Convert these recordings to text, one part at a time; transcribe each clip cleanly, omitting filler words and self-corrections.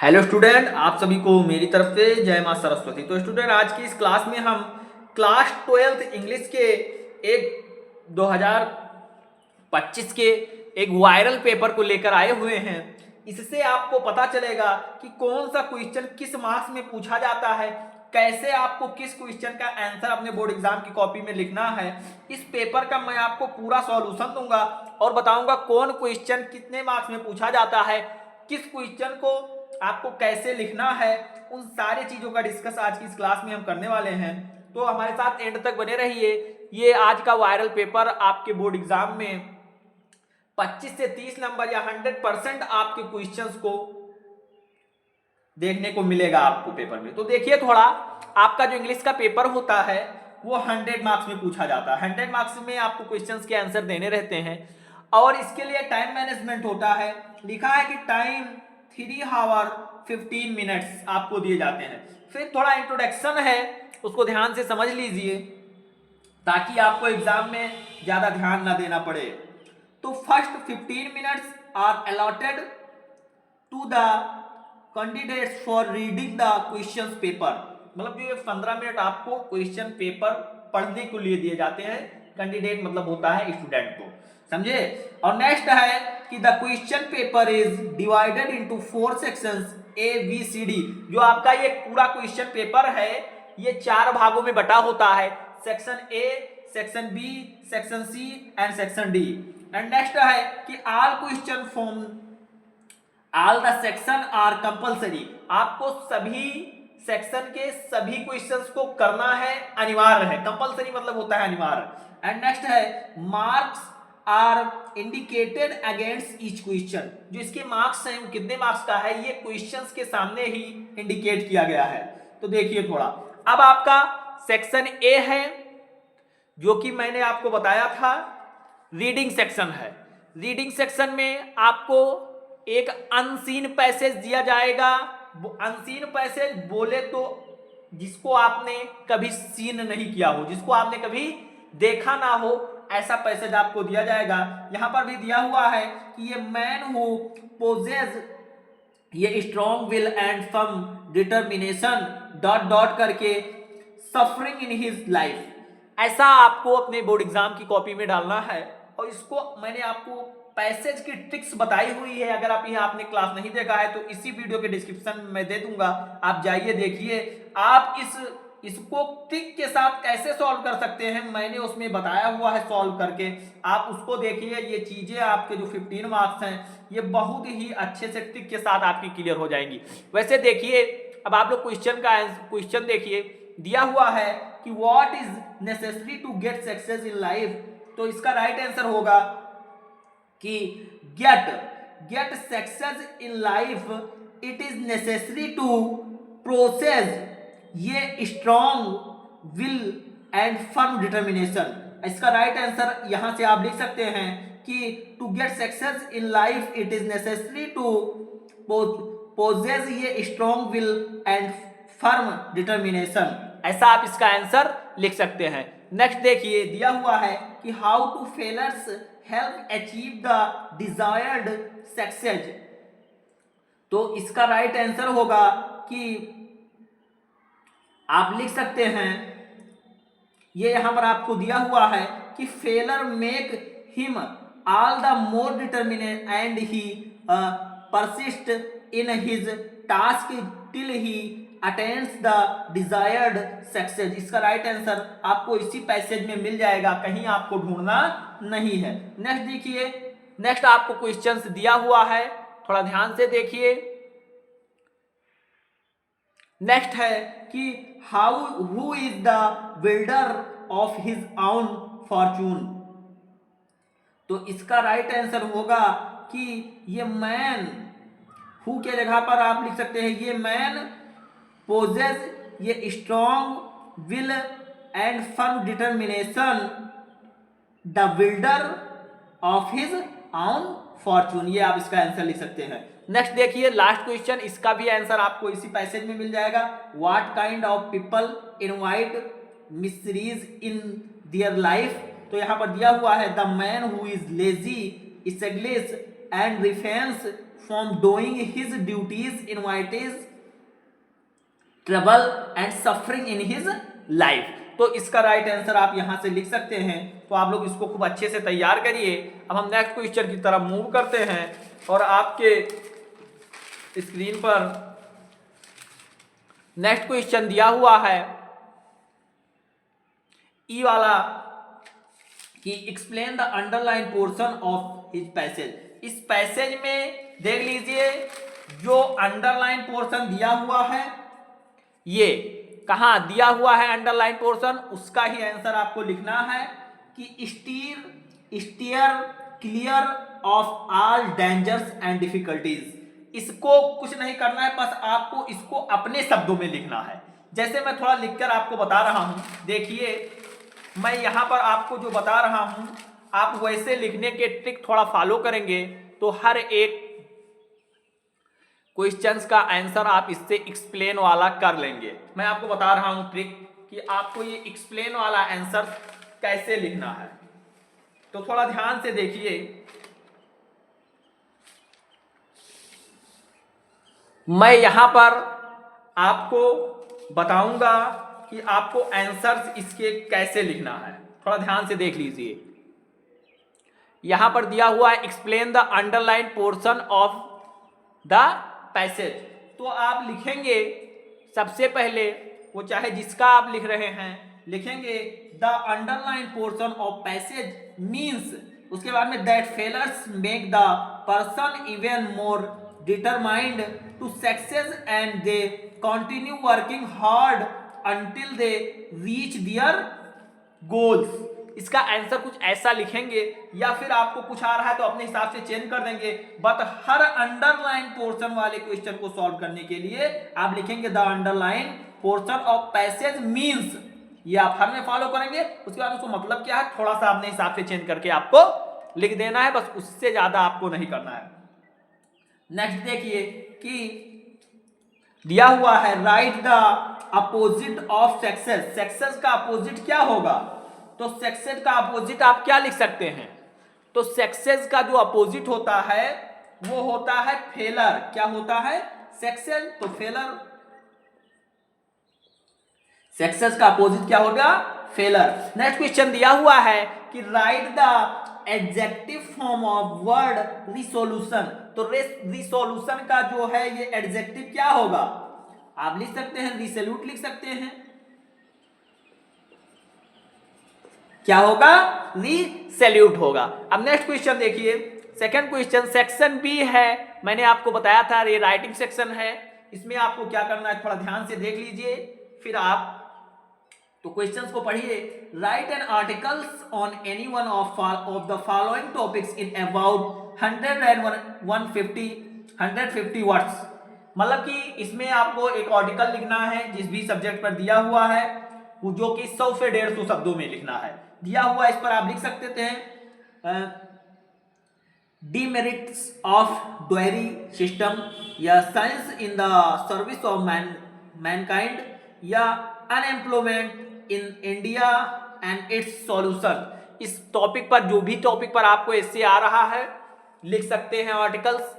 Hello student, आप सभी को मेरी तरफ से जय मां सरस्वती। तो स्टूडेंट, आज की इस क्लास में हम क्लास 12th इंग्लिश के एक 2025 के एक वायरल पेपर को लेकर आए हुए हैं। इससे आपको पता चलेगा कि कौन सा क्वेश्चन किस मार्क्स में पूछा जाता है, कैसे आपको किस क्वेश्चन का आंसर अपने बोर्ड एग्जाम की कॉपी में लिखना है। इस पेपर का मैं आपको पूरा सॉल्यूशन दूंगा और बताऊंगा कौन क्वेश्चन कितने मार्क्स में पूछा जाता है, किस क्वेश्चन को आपको कैसे लिखना है। उन सारी चीजों का डिस्कस आज की इस क्लास में हम करने वाले हैं, तो हमारे साथ एंड तक बने रहिए। ये आज का वायरल पेपर आपके बोर्ड एग्जाम में 25 से 30 नंबर या 100% आपके क्वेश्चंस को देखने को मिलेगा आपको पेपर में। तो देखिए, थोड़ा आपका जो इंग्लिश का पेपर होता है वो 100 मार्क्स में पूछा जाता है। 100 मार्क्स में आपको क्वेश्चंस के आंसर देने रहते हैं और इसके लिए टाइम मैनेजमेंट होता है। लिखा है कि टाइम 3 आवर 15 मिनट्स आपको दिए जाते हैं। फिर थोड़ा इंट्रोडक्शन है, उसको ध्यान से समझ लीजिए ताकि आपको एग्जाम में ज्यादा ध्यान ना देना पड़े। तो first 15 minutes are allotted to the candidates for reading the question paper. मतलब जो ये 15 मिनट आपको क्वेश्चन पेपर पढ़ने के लिए दिए जाते हैं, कैंडिडेट मतलब होता है स्टूडेंट को, समझे। और नेक्स्ट है कि the question paper is divided into 4 sections A B C D. जो आपका ये पूरा क्वेश्चन पेपर है ये 4 भागों में बटा होता है, section A, section B, section C and section D. And next है कि all question from all the section are compulsory. आपको सभी सेक्शन के सभी क्वेश्चंस को करना है, अनिवार्य है। कंपलसरी मतलब होता है अनिवार्य। एंड नेक्स्ट है marks are indicated against each question. जो इसके मार्क्स हैं वो कितने मार्क्स का है ये क्वेश्चंस के सामने ही इंडिकेट किया गया है। तो देखिए थोड़ा, अब आपका सेक्शन ए है जो कि मैंने आपको बताया था रीडिंग सेक्शन है। रीडिंग सेक्शन में आपको एक अनसीन पैसेज दिया जाएगा। अनसीन पैसेज बोले तो जिसको आपने कभी सीन नहीं किया हो, जिसको आपने कभी देखा ना हो, ऐसा पैसेज आपको दिया जाएगा। यहां पर भी दिया हुआ है कि ये मैन हु पोजेस ये strong will and firm determination dot dot करके सफरिंग इन हिज लाइफ, ऐसा आपको अपने बोर्ड एग्जाम की कॉपी में डालना है। और इसको मैंने आपको पैसेज की ट्रिक्स बताई हुई है। अगर आप यहाँ आपने क्लास नहीं देखा है तो इसी वीडियो के डिस्क्रिप्शन में दे दूंगा, आप जाइए देखिए। आप इसको ट्रिक के साथ कैसे सॉल्व कर सकते हैं मैंने उसमें बताया हुआ है सॉल्व करके, आप उसको देखिए। ये चीजें आपके जो 15 मार्क्स हैं ये बहुत ही अच्छे से ट्रिक के साथ आपकी क्लियर हो जाएंगी। वैसे देखिए, अब आप लोग क्वेश्चन देखिए, दिया हुआ है कि what is necessary to get success in life. तो इसका राइट आंसर होगा कि get success in life it is necessary to process ये strong will and firm determination. इसका राइट आंसर यहां से आप लिख सकते हैं कि to get success in life it is necessary to possess ये strong will and firm determination, ऐसा आप इसका आंसर लिख सकते हैं। नेक्स्ट देखिए, दिया हुआ है कि how to failures help achieve the desired success. तो इसका राइट आंसर होगा कि आप लिख सकते हैं, ये यहां पर आपको दिया हुआ है कि failure make him all the more determinate and he persist in his task till he attains the desired success. इसका राइट आंसर आपको इसी पैसेज में मिल जाएगा, कहीं आपको ढूंढना नहीं है। नेक्स्ट देखिए, नेक्स्ट आपको क्वेश्चंस दिया हुआ है, थोड़ा ध्यान से देखिए। नेक्स्ट है कि how who is the builder of his own Fortune. तो इसका राइट आंसर होगा कि ये मैन, हु के जगह पर आप लिख सकते हैं ये मैन पोजेस ये strong will and firm determination the builder of his own Fortune, ये आप इसका आंसर लिख सकते हैं। नेक्स्ट देखिए, लास्ट क्वेश्चन, इसका भी आंसर आपको इसी पैसेज में मिल जाएगा। What kind of people invite mysteries in their life. तो यहां पर दिया हुआ है the man who is lazy, sluggish and refrains from doing his duties invites trouble and suffering in his life. तो इसका राइट आंसर आप यहां से लिख सकते हैं। तो आप लोग इसको खूब अच्छे से तैयार करिए। अब हम नेक्स्ट क्वेश्चन की तरफ मूव करते हैं और आपके स्क्रीन पर नेक्स्ट क्वेश्चन दिया हुआ है ई वाला कि explain the underline portion of his passage. इस पैसेज में देख लीजिए जो अंडरलाइन पोर्शन दिया हुआ है, ये कहां दिया हुआ है अंडरलाइन पोर्शन, उसका ही आंसर आपको लिखना है कि steer clear of all dangers and difficulties. इसको कुछ नहीं करना है, बस आपको इसको अपने शब्दों में लिखना है। जैसे मैं थोड़ा लिखकर आपको बता रहा हूं, देखिए मैं यहां पर आपको जो बता रहा हूं आप वैसे लिखने के ट्रिक थोड़ा फॉलो करेंगे तो हर एक क्वेश्चंस का आंसर आप इससे एक्सप्लेन वाला कर लेंगे। मैं आपको बता रहा हूं ट्रिक कि आपको ये एक्सप्लेन वाला आंसर कैसे लिखना है, तो थोड़ा ध्यान से देखिए। मैं यहां पर आपको बताऊंगा कि आपको आंसर्स इसके कैसे लिखना है, थोड़ा ध्यान से देख लीजिए। यहां पर दिया हुआ है explain the underline portion of the passage. तो आप लिखेंगे सबसे पहले, वो चाहे जिसका आप लिख रहे हैं, लिखेंगे the underline portion of passage means, उसके बाद में that failures make the person even more determined to success and they continue working hard until they reach their goals। इसका आंसर कुछ ऐसा लिखेंगे, या फिर आपको कुछ आ रहा है तो अपने हिसाब से चेंज कर देंगे। बट हर अंडरलाइन पोर्शन वाले क्वेश्चन को सॉल्व करने के लिए आप लिखेंगे the underline portion of passage means, ये आप हर में फॉलो करेंगे। उसके बाद उसको मतलब क्या है थोड़ा सा अपने हिसाब से चेंज करके आपको लिख देना है, बस उससे ज्यादा आपको नहीं करना है। नेक्स्ट देखिए कि दिया हुआ है right the opposite of success. Success का अपोजिट क्या होगा, तो सक्सेस का अपोजिट आप क्या लिख सकते हैं, तो सक्सेस का जो अपोजिट होता है वो होता है फेलर। क्या होता है सक्सेस, तो फेलर। सक्सेस का अपोजिट क्या होगा, फेलर। नेक्स्ट क्वेश्चन दिया हुआ है कि right the adjective form of word resolution. तो रिसोल्यूशन का जो है ये एडजेक्टिव क्या होगा, आप लिख सकते हैं रिसोल्यूट लिख सकते हैं। क्या होगा, रिसोल्यूट होगा। अब नेक्स्ट क्वेश्चन देखिए, सेकंड क्वेश्चन सेक्शन बी है। मैंने आपको बताया था ये राइटिंग सेक्शन है, इसमें आपको क्या करना है थोड़ा ध्यान से देख लीजिए, फिर आप तो क्वेश्चंस को पढ़िए। Write an articles on any one of the following topics in about 150 words. मतलब कि इसमें आपको एक आर्टिकल लिखना है जिस भी सब्जेक्ट पर दिया हुआ है, वो जो कि 100 से 150 शब्दों में लिखना है। दिया हुआ इस पर आप लिख सकते थे डिमेरिट्स ऑफ ड्वेरी सिस्टम, या science in the service of mankind, या unemployment in India and its solution. इस टॉपिक पर जो भी टॉपिक पर आपको इससे आ रहा है लिख सकते हैं आर्टिकल्स।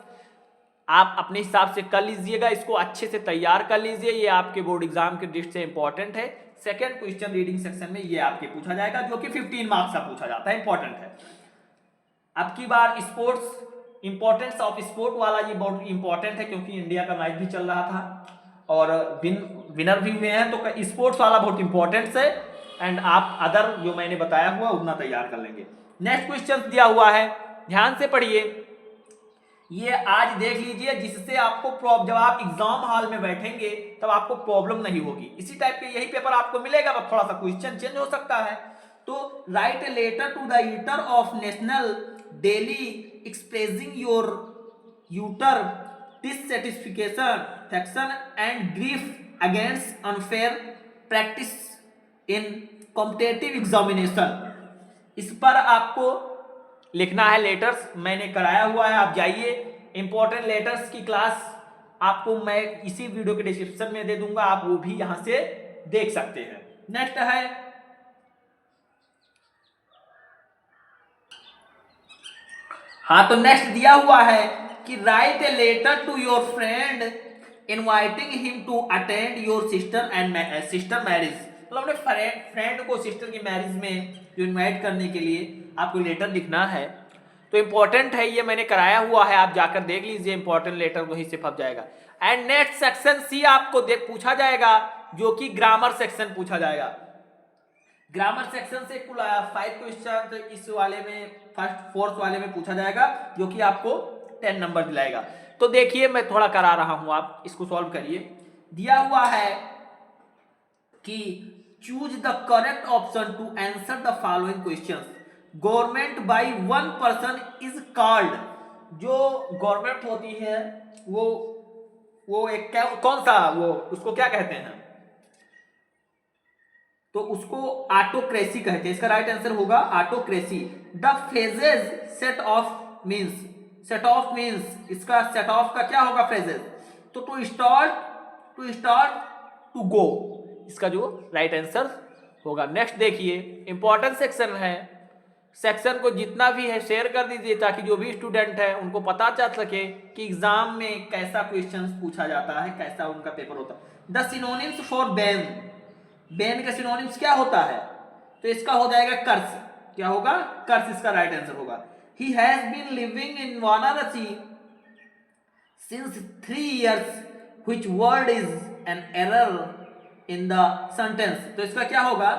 आप अपने हिसाब से कर लीजिएगा, इसको अच्छे से तैयार कर लीजिए, ये आपके बोर्ड एग्जाम के दृष्टि से इंपॉर्टेंट है। सेकंड क्वेश्चन रीडिंग सेक्शन में ये आपके पूछा जाएगा, जो कि 15 मार्क्स का पूछा जाता है, इंपॉर्टेंट है। अब की बार स्पोर्ट्स, इंपॉर्टेंस ऑफ स्पोर्ट वाला ये बहुत इंपॉर्टेंट है, क्योंकि इंडिया का मैच भी चल रहा था और विनर भी हुए हैं, तो स्पोर्ट्स वाला बहुत इंपॉर्टेंट है। एंड आप अदर जो मैंने बताया हुआ उतना तैयार कर लेंगे। नेक्स्ट क्वेश्चन दिया हुआ है, ध्यान से पढ़िए, ये आज देख लीजिए, जिससे आपको जब आप एग्जाम हॉल में बैठेंगे तब आपको प्रॉब्लम नहीं होगी। इसी टाइप के यही पेपर आपको मिलेगा, बस थोड़ा सा क्वेश्चन चेंज हो सकता है। तो right a letter to the editor of national daily expressing your utter dissatisfaction section and grief against unfair practice in competitive examination. इस पर आपको लिखना है लेटर्स, मैंने कराया हुआ है, आप जाइए। इंपॉर्टेंट लेटर्स की क्लास आपको मैं इसी वीडियो के डिस्क्रिप्शन में दे दूंगा, आप वो भी यहां से देख सकते हैं। नेक्स्ट है हाँ, तो नेक्स्ट दिया हुआ है कि write a letter to your friend inviting him to attend your sister marriage, मतलब अपने फ्रेंड को सिस्टर की मैरिज में जो इनवाइट करने के लिए आपको लेटर लिखना है। तो इंपॉर्टेंट है, ये मैंने कराया हुआ है, आप जाकर देख लीजिए, इंपॉर्टेंट लेटर वहीं से फंस जाएगा। एंड नेक्स्ट सेक्शन सी आपको पूछा जाएगा, जो कि ग्रामर सेक्शन पूछा जाएगा। ग्रामर सेक्शन से कुल 5 क्वेश्चन इस वाले में फर्स्ट फोर्थ वाले में पूछा जाएगा, जो कि आपको 10 नंबर दिलाएगा। तो देखिए मैं थोड़ा करा रहा हूं, आप इसको सॉल्व करिए। दिया हुआ है कि choose the correct option to answer the following questions. Government by one person is called, जो गवर्नमेंट होती है वो एक कौन सा, वो उसको क्या कहते हैं, तो उसको ऑटोक्रेसी कहते हैं। इसका राइट आंसर होगा autocracy. The phrases set of means, set of means इसका सेट ऑफ का क्या होगा फ्रेजेस, तो टू स्टार्ट टू गो, इसका जो राइट आंसर होगा। नेक्स्ट देखिए, इंपॉर्टेंट सेक्शन है, सेक्शन को जितना भी है शेयर कर दीजिए, ताकि जो भी स्टूडेंट है उनको पता चल सके कि एग्जाम में कैसा क्वेश्चन पूछा जाता है, कैसा उनका पेपर होता है। The synonyms for ban, ban का सिनोनिम्स क्या होता है, तो इसका हो जाएगा कर्स, क्या होगा कर्स, इसका राइट आंसर होगा। He has been living in Varanasi since 3 years, which word is an error in the sentence, तो इसका क्या होगा,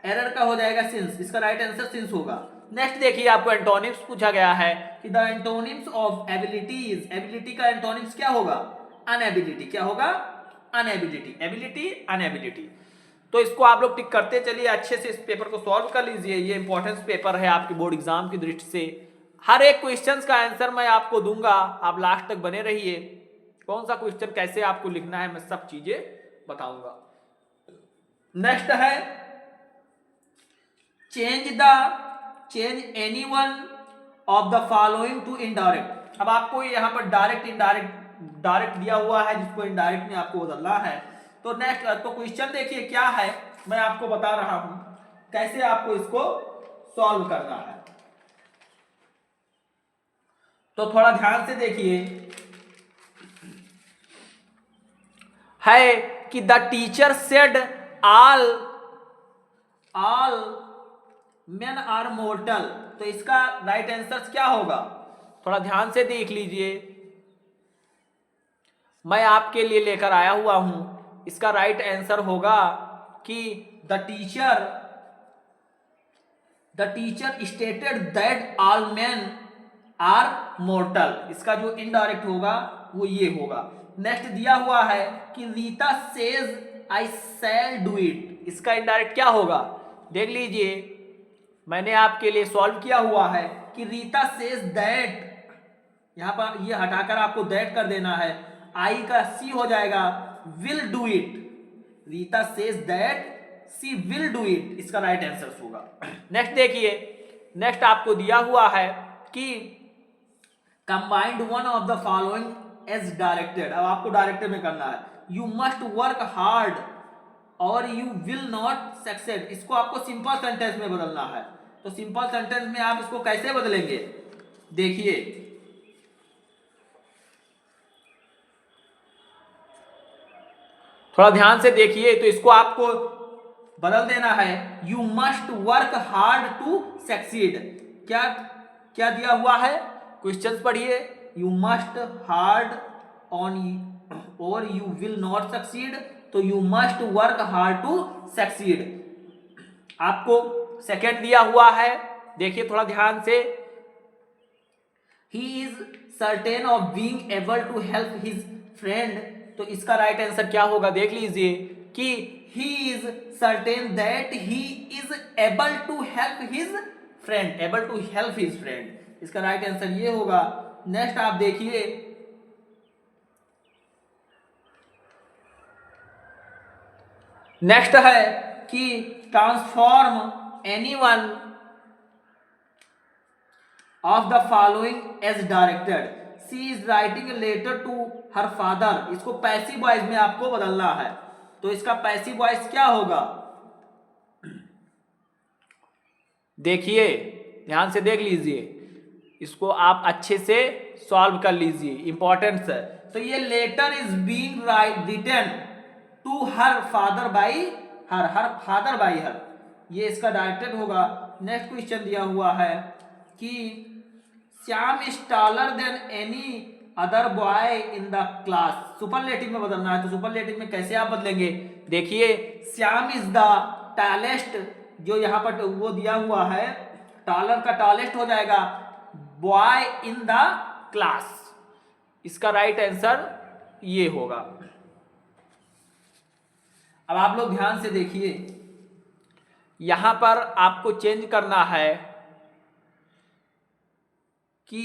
एरर का हो जाएगा सिंस, इसका राइट आंसर सिंस होगा। नेक्स्ट देखिए, आपको एंटोनिम्स पूछा गया है कि the antonyms of abilities, ability का एंटोनिम्स क्या होगा, अनएबिलिटी, क्या होगा अनएबिलिटी, एबिलिटी अनएबिलिटी। तो इसको आप लोग टिक करते चलिए, अच्छे से इस पेपर को सॉल्व कर लीजिए। ये इंपॉर्टेंस पेपर है आपके बोर्ड एग्जाम की दृष्टि से। हर एक क्वेश्चन का आंसर मैं आपको दूंगा, आप लास्ट तक बने रहिए। कौन सा क्वेश्चन कैसे आपको लिखना है, मैं सब चीजें बताऊंगा। नेक्स्ट है change any one of the following to indirect. अब आपको यहाँ पर डायरेक्ट दिया हुआ है, जिसको इनडायरेक्ट में आपको बदलना है। तो नेक्स्ट तो क्वेश्चन देखिए क्या है, मैं आपको बता रहा हूं कैसे आपको इसको सॉल्व करना है। तो थोड़ा ध्यान से देखिए, है कि the teacher said all men are mortal, तो इसका राइट आंसर क्या होगा, थोड़ा ध्यान से देख लीजिए, मैं आपके लिए लेकर आया हुआ हूं। इसका राइट आंसर होगा कि the teacher stated that all men are mortal, इसका जो इनडायरेक्ट होगा वो ये होगा। नेक्स्ट दिया हुआ है कि Rita says I shall do it, इसका इनडायरेक्ट क्या होगा, देख लीजिए, मैंने आपके लिए सॉल्व किया हुआ है कि रीता सेज दैट, यहां पर ये हटाकर आपको दैट कर देना है, आई का सी हो जाएगा, will do it, Rita says that she will do it, इसका राइट आंसर होगा। नेक्स्ट देखिए, नेक्स्ट आपको दिया हुआ है कि combined one of the following as directed, अब आपको डायरेक्टेड में करना है। यू मस्ट वर्क हार्ड और यू विल नॉट सक्सेड, इसको आपको सिंपल सेंटेंस में बदलना है। तो सिंपल सेंटेंस में आप इसको कैसे बदलेंगे, देखिए, थोड़ा ध्यान से देखिए, तो इसको आपको बदल देना है, you must work hard to succeed. क्या क्या दिया हुआ है, क्वेश्चन पढ़िए, यू मस्ट हार्ड ऑन और यू विल नॉट सक्सीड, तो you must work hard to succeed. आपको सेकंड दिया हुआ है, देखिए थोड़ा ध्यान से, he is certain of being able to help his friend, तो इसका राइट आंसर क्या होगा, देख लीजिए कि he is certain that he is able to help his friend, able to help his friend, इसका राइट आंसर ये होगा। नेक्स्ट आप देखिए, नेक्स्ट है कि transform any one of the following as directed, she is writing a letter to her father, इसको passive voice में आपको बदलना है। तो इसका पैसिव वॉइस क्या होगा, देखिए ध्यान से देख लीजिए, इसको आप अच्छे से सॉल्व कर लीजिए, इंपॉर्टेंट है। तो ये letter is being written to her father by her father by her, ये इसका डायरेक्टेड होगा। नेक्स्ट क्वेश्चन दिया हुआ है कि Shyam is taller than any other boy in the class, superlative में बदलना है। तो सुपरलेटिव में कैसे आप बदलेंगे, देखिए श्याम इज द टॉलेस्ट, जो यहाँ पर वो दिया हुआ है टॉलर का टॉलेस्ट हो जाएगा बॉय इन द क्लास, इसका राइट आंसर ये होगा। अब आप लोग ध्यान से देखिए, यहां पर आपको चेंज करना है कि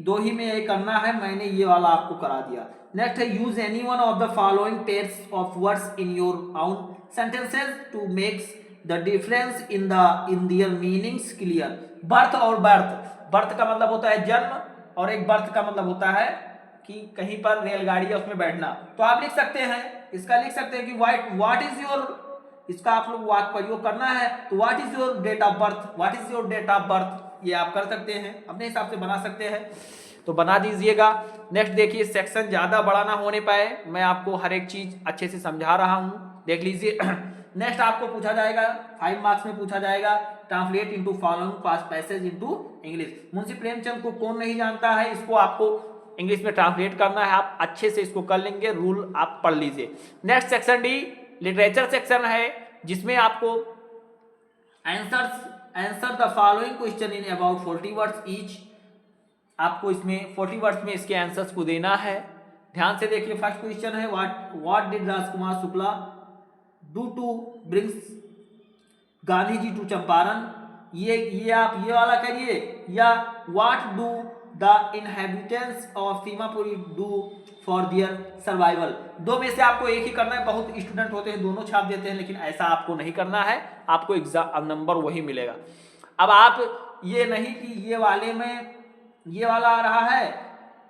दो ही में ये करना है, मैंने ये वाला आपको करा दिया। नेक्स्ट है use any one of the following pairs of words in your own sentences to makes the difference in their meanings clear. Birth और बर्थ का मतलब होता है जन्म, और एक बर्थ का मतलब होता है कि कहीं पर रेलगाड़ी है उसमें बैठना। तो आप लिख सकते हैं, इसका लिख सकते हैं कि व्हाट इज योर, इसका आप लोग वाक्य प्रयोग करना है तो what is your date of birth, what is your date of birth, ये आप कर सकते हैं, अपने हिसाब से बना सकते हैं तो बना दीजिएगा। नेक्स्ट देखिए, सेक्शन ज्यादा बड़ा ना होने पाए, मैं आपको हर एक चीज अच्छे से समझा रहा हूं, देख लीजिए। नेक्स्ट आपको पूछा जाएगा 5 मार्क्स में पूछा जाएगा translate into following past passage into English. Munshi Premchand को कौन नहीं जानता है, इसको आपको इंग्लिश में ट्रांसलेट करना है, आप अच्छे से इसको कर लेंगे, रूल आप पढ़ लीजिए। Next section D literature section है, जिसमें आपको answer the following question in about 40 words each, आपको इसमें 40 वर्ड्स में इसके आंसर्स को देना है। ध्यान से देखिए, फर्स्ट क्वेश्चन है what did Rajkumar Shukla do to brings Gandhi ji to Champaran, ये आप ये वाला करिए, या what do the inhabitants of Seemapuri do for their survival. दो में से आपको एक ही करना है, बहुत स्टूडेंट होते हैं दोनों छाप देते हैं, लेकिन ऐसा आपको नहीं करना है, आपको एग्जाम नंबर वही मिलेगा। अब आप ये नहीं कि ये वाले में ये वाला आ रहा है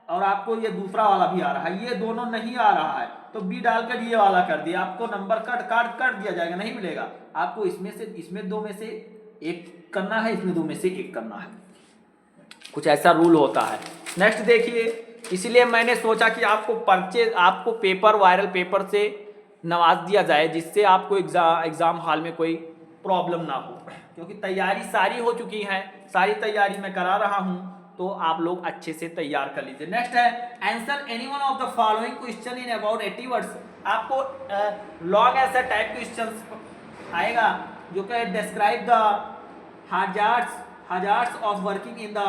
और आपको ये दूसरा वाला भी आ रहा है, ये दोनों नहीं आ रहा है तो बी डालकर ये वाला कर दिया, आपको नंबर काट दिया जाएगा, नहीं मिलेगा आपको। इसमें दो में से एक करना है, इसमें दो में से एक करना है, कुछ ऐसा रूल होता है। नेक्स्ट देखिए, इसलिए मैंने सोचा कि आपको पेपर वायरल पेपर से नवाज दिया जाए, जिससे आपको एग्जाम हॉल में कोई प्रॉब्लम ना हो, क्योंकि तैयारी सारी हो चुकी है, सारी तैयारी मैं करा रहा हूं, तो आप लोग अच्छे से तैयार कर लीजिए। नेक्स्ट है answer any one of the following question in about 80 words. आपको लॉन्ग आंसर टाइप क्वेश्चंस आएगा, जो कि describe the hazards of working in the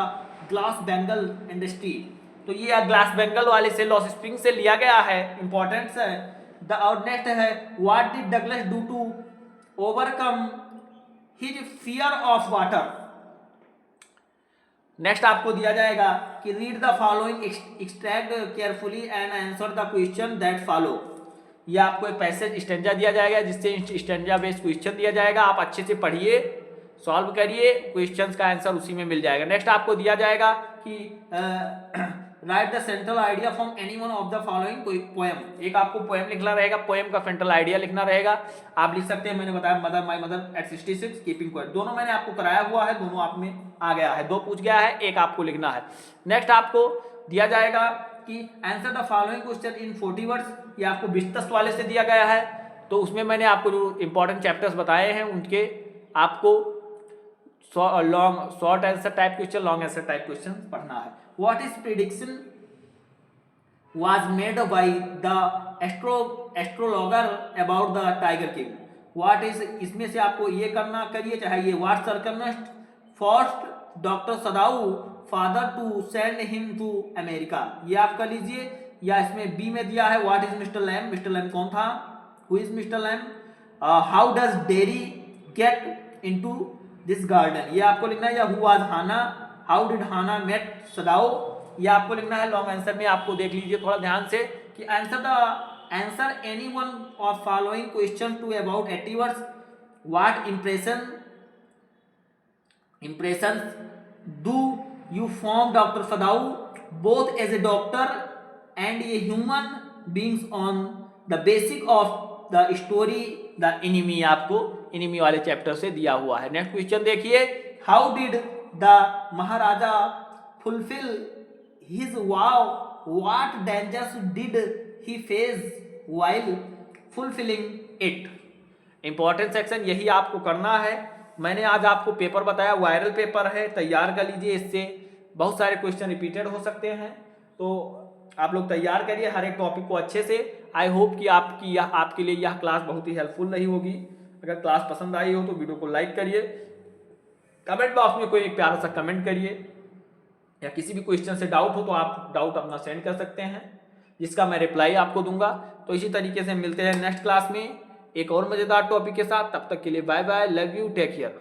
glass Bengal industry. तो ये ग्लास बेंगल वाले से लॉस स्प्रिंग से लिया गया है, इंपॉर्टेंट है। और नेक्स्ट है what did Douglas do to overcome his fear of water. Next आपको दिया जाएगा कि read the following extract carefully and answer the question that follow. ये आपको एक पैसेज स्टेंजा दिया जाएगा, जिससे स्टेंजा बेस्ड क्वेश्चन दिया जाएगा, आप अच्छे से पढ़िए, सॉल्व करिए, क्वेश्चंस का आंसर उसी में मिल जाएगा। नेक्स्ट आपको दिया जाएगा कि right the central idea from any one of the following poem. एक आपको पोएम लिखना रहेगा, पोएम का सेंट्रल आइडिया लिखना रहेगा, आप लिख सकते हैं। मैंने बताया mother my mother eight 66 keeping quiet, दोनों मैंने आपको कराया हुआ है, दोनों आप में आ गया है, दो पूछ गया है, एक आपको लिखना है। नेक्स्ट आपको दिया जाएगा कि answer the following question in 40 words, ये आपको विस्तृत वाले से दिया गया है, तो उसमें मैंने आपको जो इंपॉर्टेंट चैप्टर्स बताए हैं उनके आपको short answer type question, long answer type question पढ़ना है। What is prediction was made by the astrologer about the tiger king। what is, इसमें से आपको ये करना करिए, चाहे ये what circumstance forced doctor Sadao father to send him to America, ये आप कर लीजिए। या इसमें बी में दिया है what is mister Lam, mister Lam कौन था, who is mister Lam. How does Derry get into this garden, ये आपको लिखना है। या who was Hana, how did Hana met Sadao, ये आपको लिखना है। लॉन्ग आंसर में आपको देख लीजिए थोड़ा ध्यान से कि answer any one of following question to about 80 words. What impressions do you form doctor Sadao both as a doctor and a human beings on the basic of the story the enemy, आपको enemy वाले chapter से दिया हुआ है। Next question देखिए, how did the Maharaja fulfil his wow, what dangers did he face while fulfilling it? Important section यही आपको करना है। मैंने आज आपको पेपर बताया, वायरल पेपर है, तैयार कर लीजिए। इससे बहुत सारे क्वेश्चन रिपीटेड हो सकते हैं, तो आप लोग तैयार करिए हर एक टॉपिक को अच्छे से। आई होप कि आपके लिए यह क्लास बहुत ही हेल्पफुल रही होगी। अगर क्लास पसंद आई हो तो वीडियो को लाइक करिए, कमेंट बॉक्स में कोई एक प्यारा सा कमेंट करिए, या किसी भी क्वेश्चन से डाउट हो तो आप डाउट अपना सेंड कर सकते हैं, जिसका मैं रिप्लाई आपको दूंगा। तो इसी तरीके से मिलते हैं नेक्स्ट क्लास में एक और मजेदार टॉपिक के साथ। तब तक के लिए bye bye, love you, take care.